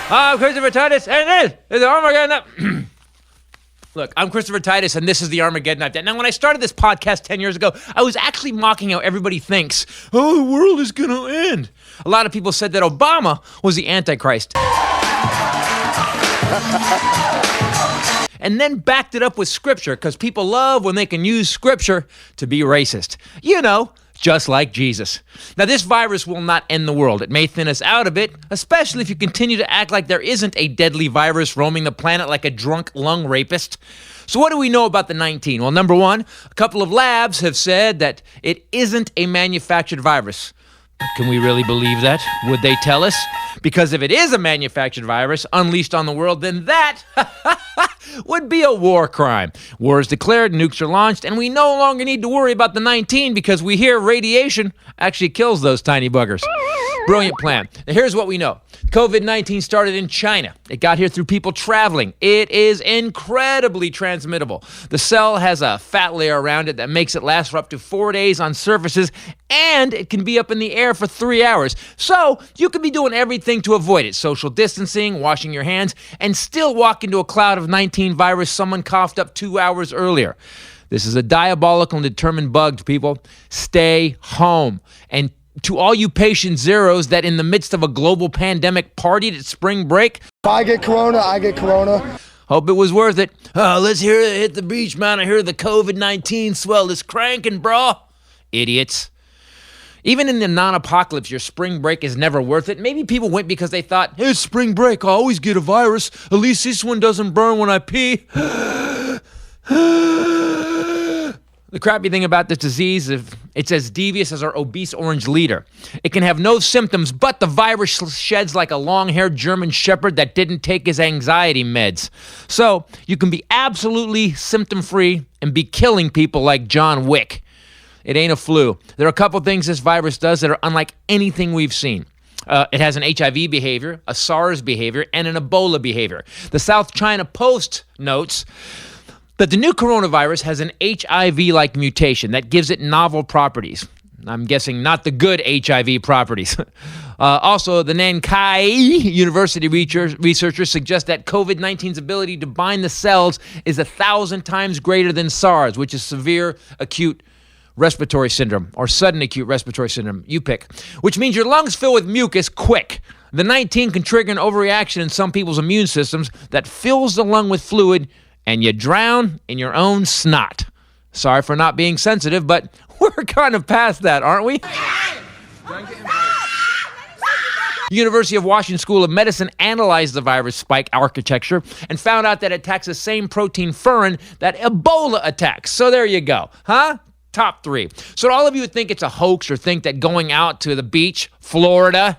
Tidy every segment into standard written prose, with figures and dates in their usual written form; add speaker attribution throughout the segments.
Speaker 1: I'm Christopher Titus, and this is the Armageddon. Look, I'm Christopher Titus, and this is the Armageddon Update. Now, when I started this podcast 10 years ago, I was actually mocking how everybody thinks, oh, the world is going to end. A lot of people said that Obama was the Antichrist. And then backed it up with scripture, because people love when they can use scripture to be racist. You know, just like Jesus. Now, this virus will not end the world. It may thin us out a bit, especially if you continue to act like there isn't a deadly virus roaming the planet like a drunk lung rapist. So what do we know about the 19? Well, number one, a couple of labs have said that it isn't a manufactured virus. Can we really believe that? Would they tell us? Because if it is a manufactured virus unleashed on the world, then that would be a war crime. War is declared, nukes are launched, and we no longer need to worry about the 19 because we hear radiation actually kills those tiny buggers. Brilliant plan. Now, here's what we know. COVID-19 started in China. It got here through people traveling. It is incredibly transmittable. The cell has a fat layer around it that makes it last for up to 4 days on surfaces, and it can be up in the air for 3 hours. So you could be doing everything to avoid it. Social distancing, washing your hands, and still walk into a cloud of 19 virus someone coughed up 2 hours earlier. This is a diabolical and determined bug, people. Stay home. And to all you patient zeros that in the midst of a global pandemic partied at spring break,
Speaker 2: If I get corona, I get corona.
Speaker 1: hope it was worth it. Oh, let's hear it hit the beach, man. I hear the COVID-19 swell is cranking, bro. Idiots. Even in the non-apocalypse, your spring break is never worth it. Maybe people went because they thought, hey, it's spring break, I always get a virus. At least this one doesn't burn when I pee. The crappy thing about this disease is it's as devious as our obese orange leader. It can have no symptoms, but the virus sheds like a long-haired German shepherd that didn't take his anxiety meds. So you can be absolutely symptom-free and be killing people like John Wick. It ain't a flu. There are a couple things this virus does that are unlike anything we've seen. It has an HIV behavior, a SARS behavior, and an Ebola behavior. The South China Post notes that the new coronavirus has an HIV-like mutation that gives it novel properties. I'm guessing not the good HIV properties. Also, the Nankai University researchers suggest that COVID-19's ability to bind the cells is 1,000 times greater than SARS, which is severe acute respiratory syndrome, or sudden acute respiratory syndrome, you pick, which means your lungs fill with mucus quick. The 19 can trigger an overreaction in some people's immune systems that fills the lung with fluid, and you drown in your own snot. Sorry for not being sensitive, but we're kind of past that, aren't we? University of Washington School of Medicine analyzed the virus spike architecture and found out that it attacks the same protein furin that Ebola attacks. So there you go, huh? Top 3. So all of you who think it's a hoax or think that going out to the beach, Florida,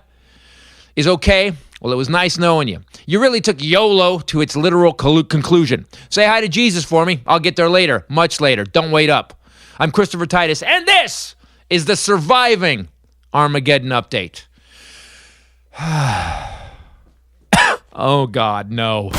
Speaker 1: is okay, well, it was nice knowing you. You really took YOLO to its literal conclusion. Say hi to Jesus for me. I'll get there later, much later. Don't wait up. I'm Christopher Titus, and this is the surviving Armageddon Update. Oh, God, no.